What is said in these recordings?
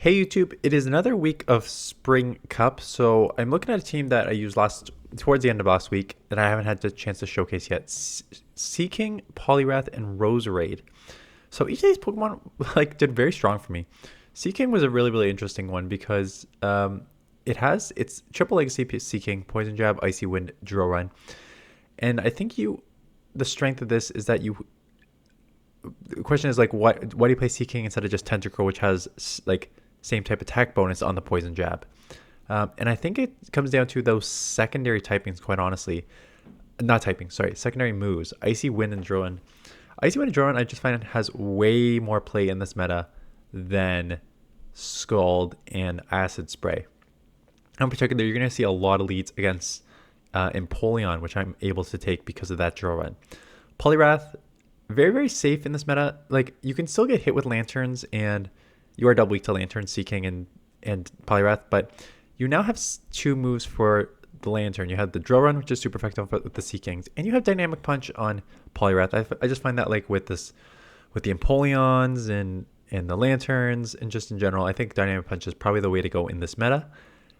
Hey YouTube, it is another week of Spring Cup. So I'm looking at a team that I used towards the end of last week that I haven't had the chance to showcase yet. SEAKIng, poliwrath, and Roserade. So each of these Pokemon did very strong for me. SEAKIng was a really interesting one because it's triple legacy SEAKIng, Poison Jab, Icy Wind, Drill Run, and I think the strength of this is that the question is why do you play SEAKIng instead of just Tentacruel, which has same type attack bonus on the Poison Jab? And I think it comes down to those secondary typings, quite honestly. Not typing, sorry, secondary moves. Icy Wind and Drill Run. Icy Wind and Drill Run, I just find it has way more play in this meta than Scald and Acid Spray. In particular, you're going to see a lot of leads against Empoleon, which I'm able to take because of that Drill Run. Poliwrath, very safe in this meta. You can still get hit with Lanturns, and you are double weak to Lantern, SEAKIng, and Poliwrath, but you now have two moves for the Lantern. You have the Drill Run, which is super effective with the SEAKINGs, and you have Dynamic Punch on Poliwrath. I just find that with the Empoleons and the Lanturns, and just in general, I think Dynamic Punch is probably the way to go in this meta.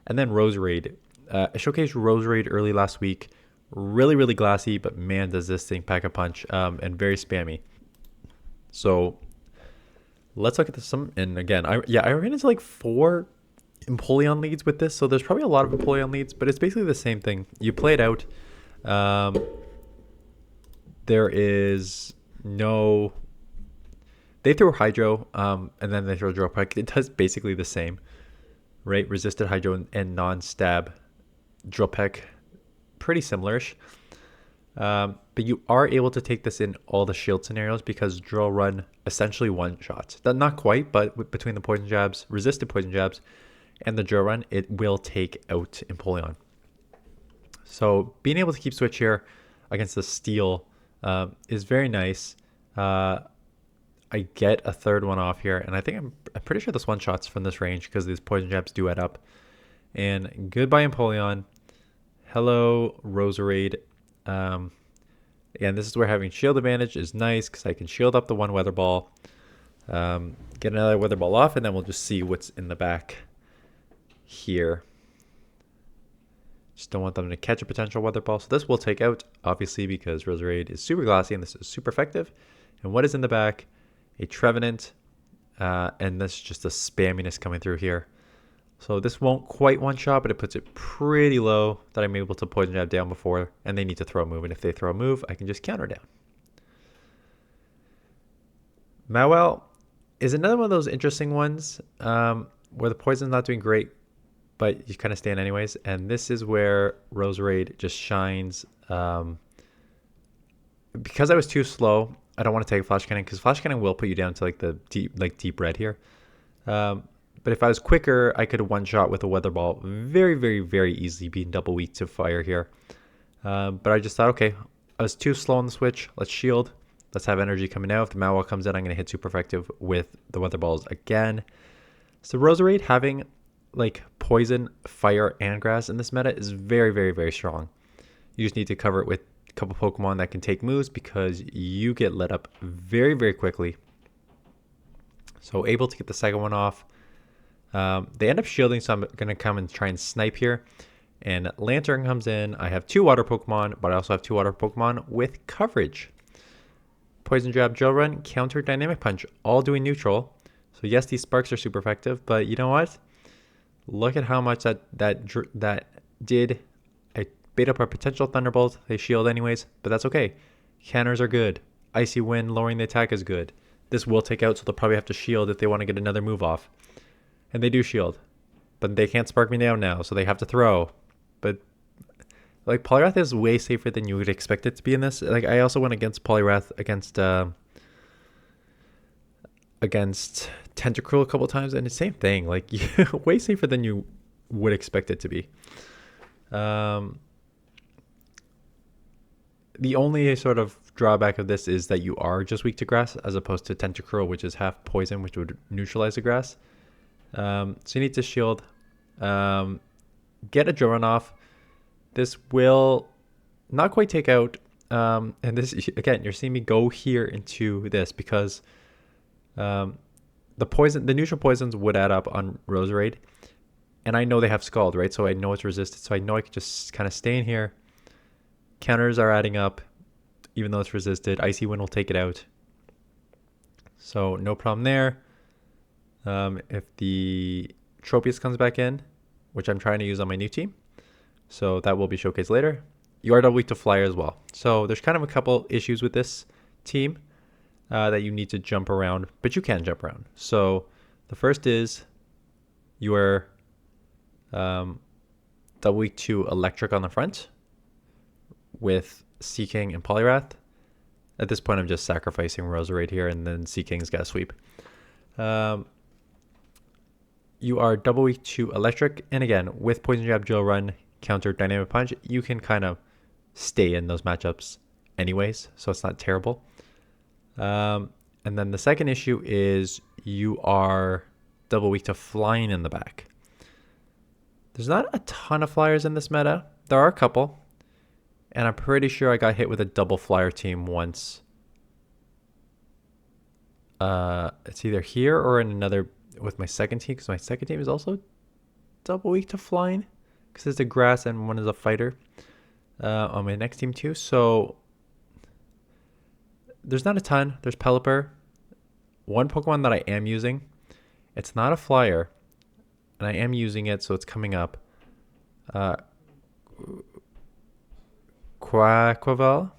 And then Roserade. I showcased Roserade early last week. Really glassy, but man, does this thing pack a punch, and very spammy. So let's look at this. And again, I ran into 4 Empoleon leads with this, so there's probably a lot of Empoleon leads, but it's basically the same thing. You play it out. There is no... They throw Hydro, and then they throw Drill Peck. It does basically the same, right? Resisted Hydro and non-stab Drill Peck, pretty similarish. But you are able to take this in all the shield scenarios because Drill Run essentially one-shots. Not quite, but between the Poison Jabs, resisted Poison Jabs, and the Drill Run, it will take out Empoleon. So being able to keep switch here against the Steel is very nice. I get a third one off here, and I think I'm pretty sure this one-shots from this range because these Poison Jabs do add up. And goodbye Empoleon. Hello Roserade. Again, this is where having shield advantage is nice because I can shield up the one Weather Ball, get another Weather Ball off, and then we'll just see what's in the back here. Just don't want them to catch a potential Weather Ball. So this will take out, obviously, because Roserade is super glassy and this is super effective. And what is in the back? A Trevenant, and this is just a spamminess coming through here. So this won't quite one-shot, but it puts it pretty low that I'm able to Poison Jab down before, and they need to throw a move. And if they throw a move, I can just counter down. Mawile is another one of those interesting ones where the poison's not doing great, but you kind of stand anyways. And this is where Roserade just shines. Because I was too slow, I don't want to take a Flash Cannon because Flash Cannon will put you down to the deep red here. But if I was quicker, I could have one-shot with a Weather Ball very easily, being double weak to fire here. But I just thought, okay, I was too slow on the switch. Let's shield. Let's have energy coming out. If the Mawile comes in, I'm going to hit super effective with the Weather Balls again. So Roserade having Poison, Fire, and Grass in this meta is very strong. You just need to cover it with a couple Pokemon that can take moves because you get lit up very quickly. So able to get the second one off. They end up shielding, so I'm going to come and try and snipe here. And Lantern comes in. I have 2 Water Pokemon, but I also have 2 Water Pokemon with coverage. Poison Jab, Drill Run, Counter, Dynamic Punch, all doing neutral. So yes, these Sparks are super effective, but you know what? Look at how much that did. I bait up our potential Thunderbolt. They shield anyways, but that's okay. Counters are good. Icy Wind, lowering the attack is good. This will take out, so they'll probably have to shield if they want to get another move off. And they do shield, but they can't spark me down now, so they have to throw. But Poliwrath is way safer than you would expect it to be in this. I also went against Poliwrath against Tentacruel a couple of times, and the same thing. Way safer than you would expect it to be. The only sort of drawback of this is that you are just weak to grass, as opposed to Tentacruel, which is half poison, which would neutralize the grass. So you need to shield, get a Drill Run off. This will not quite take out, and this again, you're seeing me go here into this because the neutral poisons would add up on Roserade. And I know they have Scald, right? So I know it's resisted. So I know I could just kind of stay in here. Counters are adding up, even though it's resisted. Icy Wind will take it out. So no problem there. If the Tropius comes back in, which I'm trying to use on my new team, so that will be showcased later. You are double weak to Flyer as well. So there's kind of a couple issues with this team that you need to jump around, but you can jump around. So the first is you are double weak to Electric on the front with Seaking and Poliwrath. At this point, I'm just sacrificing Roserade here, and then Seaking's got a sweep. You are double weak to Electric, and again, with Poison Jab, Drill Run, counter Dynamic Punch, you can kind of stay in those matchups anyways, so it's not terrible. And then the second issue is you are double weak to Flying in the back. There's not a ton of Flyers in this meta. There are a couple. And I'm pretty sure I got hit with a double Flyer team once. It's either here or in another with my second team, because my second team is also double weak to Flying, because there's a grass and one is a fighter on my next team too. So there's not a ton. There's Pelipper. One Pokemon that I am using, it's not a Flyer, and I am using it, so it's coming up. Quaquaval.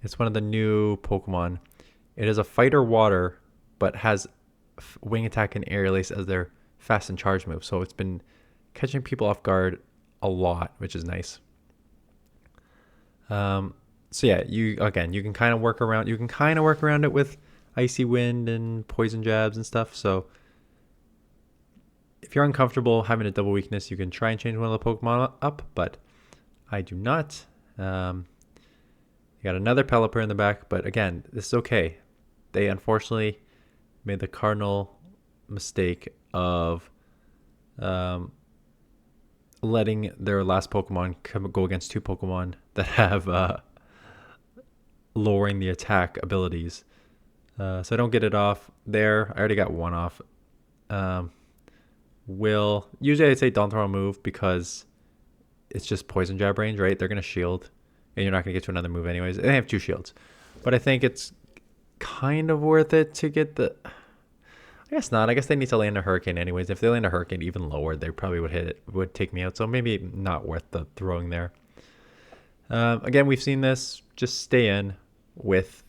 It's one of the new Pokemon. It is a fighter water, but has wing attack and air release as their fast and charge move. So it's been catching people off guard a lot, which is nice. So yeah, you can kind of work around. You can kind of work around it with Icy Wind and Poison Jabs and stuff. So if you're uncomfortable having a double weakness, you can try and change one of the Pokemon up, but I do not. You got another Pelipper in the back, but again, this is okay. They unfortunately made the cardinal mistake of letting their last Pokemon go against two Pokemon that have lowering the attack abilities. So I don't get it off there. I already got one off. Usually I'd say don't throw a move because it's just Poison Jab range, right? They're going to shield, and you're not going to get to another move anyways. They have two shields. But I think it's kind of worth it to get the... I guess not. I guess they need to land a Hurricane anyways. If they land a Hurricane even lower, they probably would take me out. So maybe not worth the throwing there. Again, we've seen this. Just stay in with...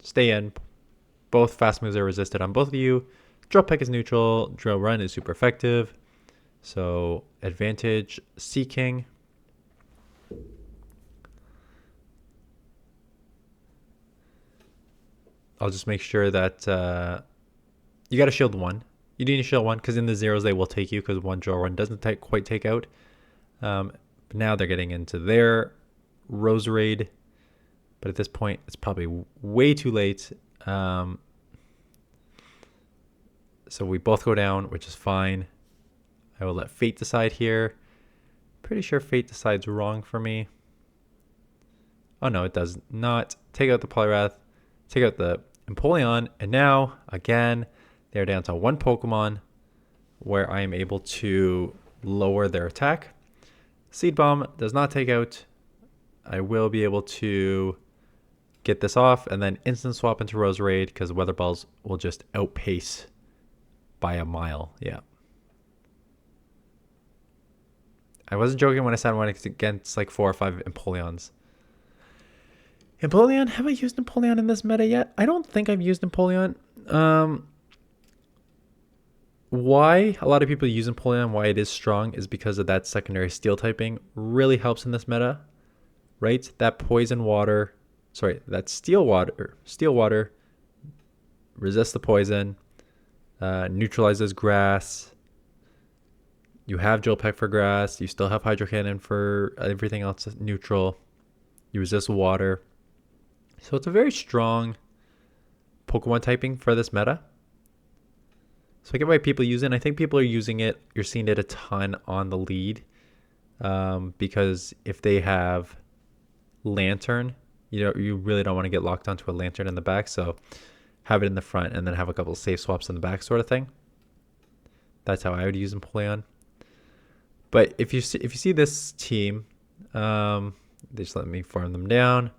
stay in. Both fast moves are resisted on both of you. Drill Peck is neutral. Drill Run is super effective. So advantage Seaking. I'll just make sure that you got to shield one. You need to shield one because in the zeros they will take you because one Drill Run doesn't quite take out. But now they're getting into their Roserade. But at this point, it's probably way too late. So we both go down, which is fine. I will let Fate decide here. Pretty sure Fate decides wrong for me. Oh no, it does not. Take out the Poliwrath. Take out the Empoleon. And now, again, they're down to one Pokemon where I am able to lower their attack. Seed Bomb does not take out. I will be able to get this off and then instant swap into Roserade because Weather Balls will just outpace by a mile. Yeah. I wasn't joking when I said I went against like 4 or 5 Empoleons. Empoleon? Have I used Empoleon in this meta yet? I don't think I've used Empoleon. Why a lot of people use Empoleon, why it is strong, is because of that secondary steel typing. Really helps in this meta, right? That poison water, that steel water resists the poison, neutralizes grass. You have Drill Peck for grass. You still have Hydro Cannon for everything else neutral. You resist water. So it's a very strong Pokemon typing for this meta. So I get why people use it. And I think people are using it. You're seeing it a ton on the lead. Because if they have Lantern, you really don't want to get locked onto a Lantern in the back. So have it in the front, and then have a couple of safe swaps in the back sort of thing. That's how I would use Empoleon. But if you see this team, they just let me farm them down.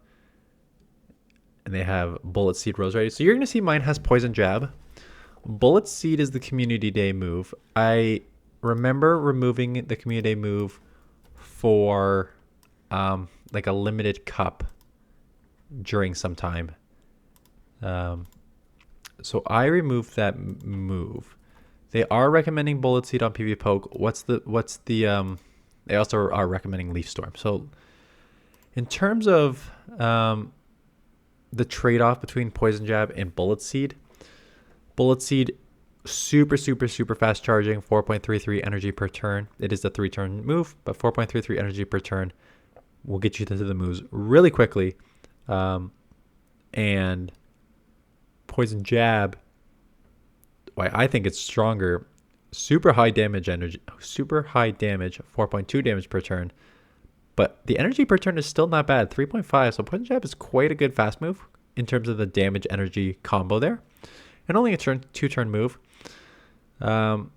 And they have Bullet Seed, Roserade. So you're going to see mine has Poison Jab. Bullet Seed is the Community Day move. I remember removing the Community Day move for like a limited cup during some time. So I removed that move. They are recommending Bullet Seed on PvP Poke. They also are recommending Leaf Storm. So in terms of the trade-off between Poison Jab and Bullet Seed super fast charging, 4.33 energy per turn. It is a 3-turn move, but 4.33 energy per turn will get you to the moves really quickly. And Poison Jab, why I think it's stronger, super high damage, 4.2 damage per turn. But the energy per turn is still not bad, 3.5. So Poison Jab is quite a good fast move in terms of the damage energy combo there. And only a 2-turn move. Weather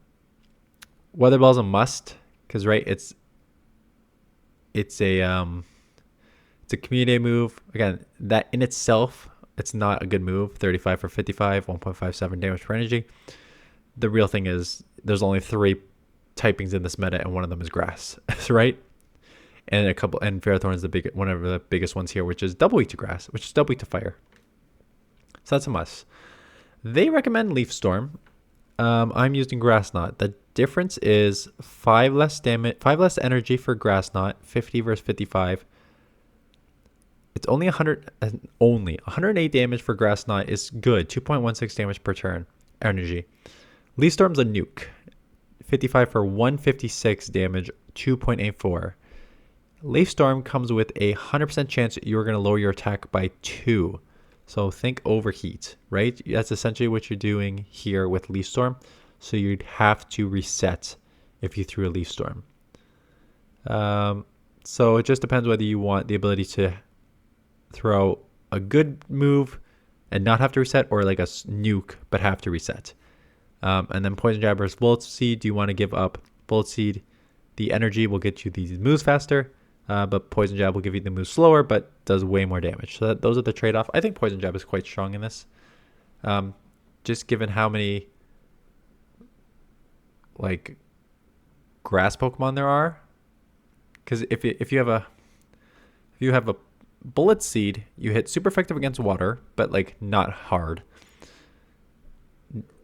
Ball's a must, because right, it's a community move. Again, that in itself, it's not a good move. 35 for 55, 1.57 damage per energy. The real thing is there's only 3 typings in this meta, and one of them is grass, right? And Ferrothorn is one of the biggest ones here, which is double weak to grass, which is double weak to fire. So that's a must. They recommend Leaf Storm. I'm using Grass Knot. The difference is 5 less damage, 5 less energy for Grass Knot, 50 versus 55. It's only 108 damage for Grass Knot is good, 2.16 damage per turn energy. Leaf Storm's a nuke, 55 for 156 damage, 2.84. Leaf Storm comes with a 100% chance you're going to lower your attack by 2. So think overheat, right? That's essentially what you're doing here with Leaf Storm. So you'd have to reset if you threw a Leaf Storm. So it just depends whether you want the ability to throw a good move and not have to reset, or like a nuke but have to reset. And then Poison Jab versus Bullet Seed. Do you want to give up Bullet Seed? The energy will get you these moves faster. But Poison Jab will give you the move slower, but does way more damage. So those are the trade-off. I think Poison Jab is quite strong in this. Just given how many like grass Pokemon there are. Because if you have a Bullet Seed, you hit super effective against water, but like not hard.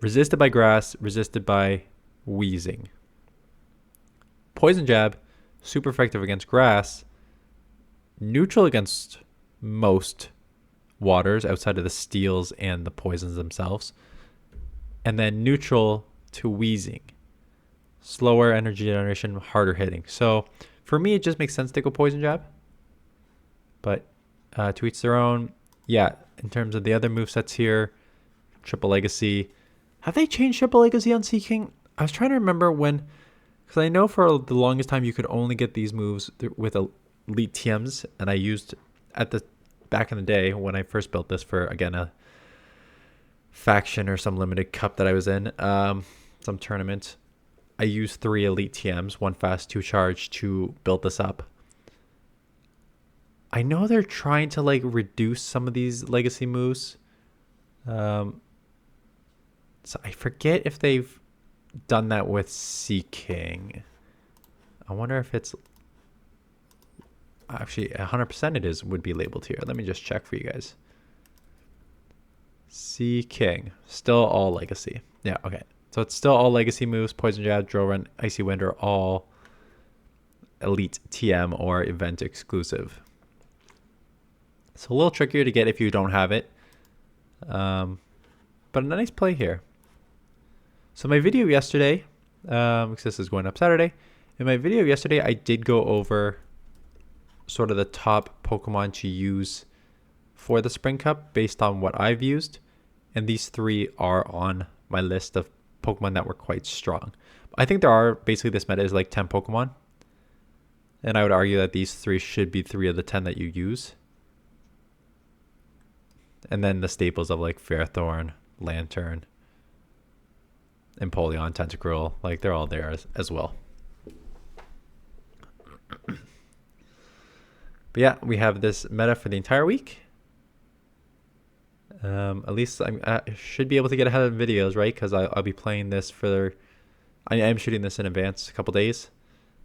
Resisted by grass, resisted by wheezing. Poison Jab, super effective against grass, neutral against most waters outside of the steels and the poisons themselves, and then neutral to wheezing. Slower energy generation, harder hitting. So for me, it just makes sense to go Poison Jab. But to each their own. Yeah, in terms of the other movesets here, Triple Legacy. Have they changed Triple Legacy on SEAKING? I was trying to remember when... Because I know for the longest time you could only get these moves with elite TMs, and I used back in the day when I first built this for, again, a faction or some limited cup that I was in, some tournament. I used 3 elite TMs, 1 fast, 2 charge to build this up. I know they're trying to like reduce some of these legacy moves. So I forget if they've done that with SEAKING. I wonder if it's actually 100% would be labeled here. Let me just check for you guys. SEAKING, still all legacy. Yeah, okay. So it's still all legacy moves. Poison Jab, Drill Run, Icy Wind are all elite TM or event exclusive. It's a little trickier to get if you don't have it. But a nice play here. So my video yesterday, because this is going up Saturday, in my video yesterday, I did go over sort of the top Pokemon to use for the Spring Cup based on what I've used. And these 3 are on my list of Pokemon that were quite strong. I think there are, basically this meta is like 10 Pokemon. And I would argue that these 3 should be 3 of the 10 that you use. And then the staples of like Ferrothorn, Lantern, Empoleon, Tentacruel. Like, they're all there as well. But yeah, we have this meta for the entire week. At least I should be able to get ahead of videos, right? Because I'll be playing this for... I am shooting this in advance, a couple days.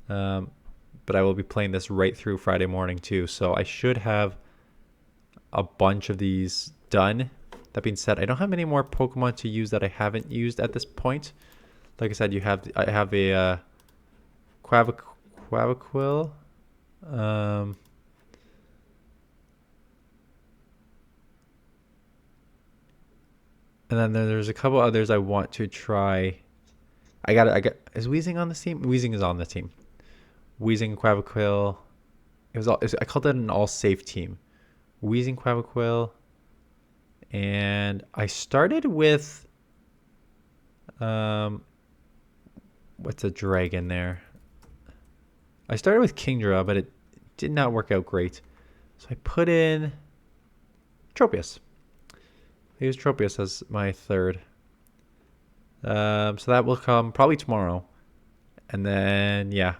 But I will be playing this right through Friday morning too. So I should have a bunch of these done. That being said, I don't have many more Pokemon to use that I haven't used at this point. Like I said, I have a Quaviquil. And then there's a couple others I want to try. Is Weezing on the team? Weezing is on the team. Weezing, Quaviquil. I called it an all safe team. Weezing, Quaviquil. And I started with what's a dragon there? I started with Kingdra, but it did not work out great. So I put in Tropius. I use Tropius as my third. So that will come probably tomorrow. And then, yeah.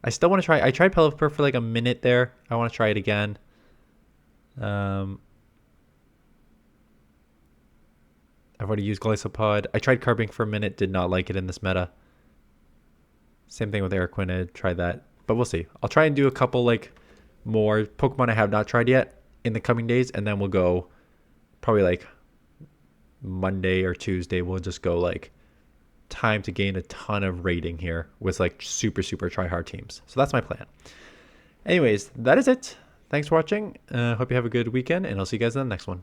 I still want to try. I tried Pelipper for like a minute there. I want to try it again. I've already used Glycopod. I tried Carbink for a minute. Did not like it in this meta. Same thing with Araquanid. Tried that. But we'll see. I'll try and do a couple like more Pokemon I have not tried yet in the coming days. And then we'll go probably like Monday or Tuesday. We'll just go like time to gain a ton of rating here with like super try hard teams. So that's my plan. Anyways, that is it. Thanks for watching. Hope you have a good weekend, and I'll see you guys in the next one.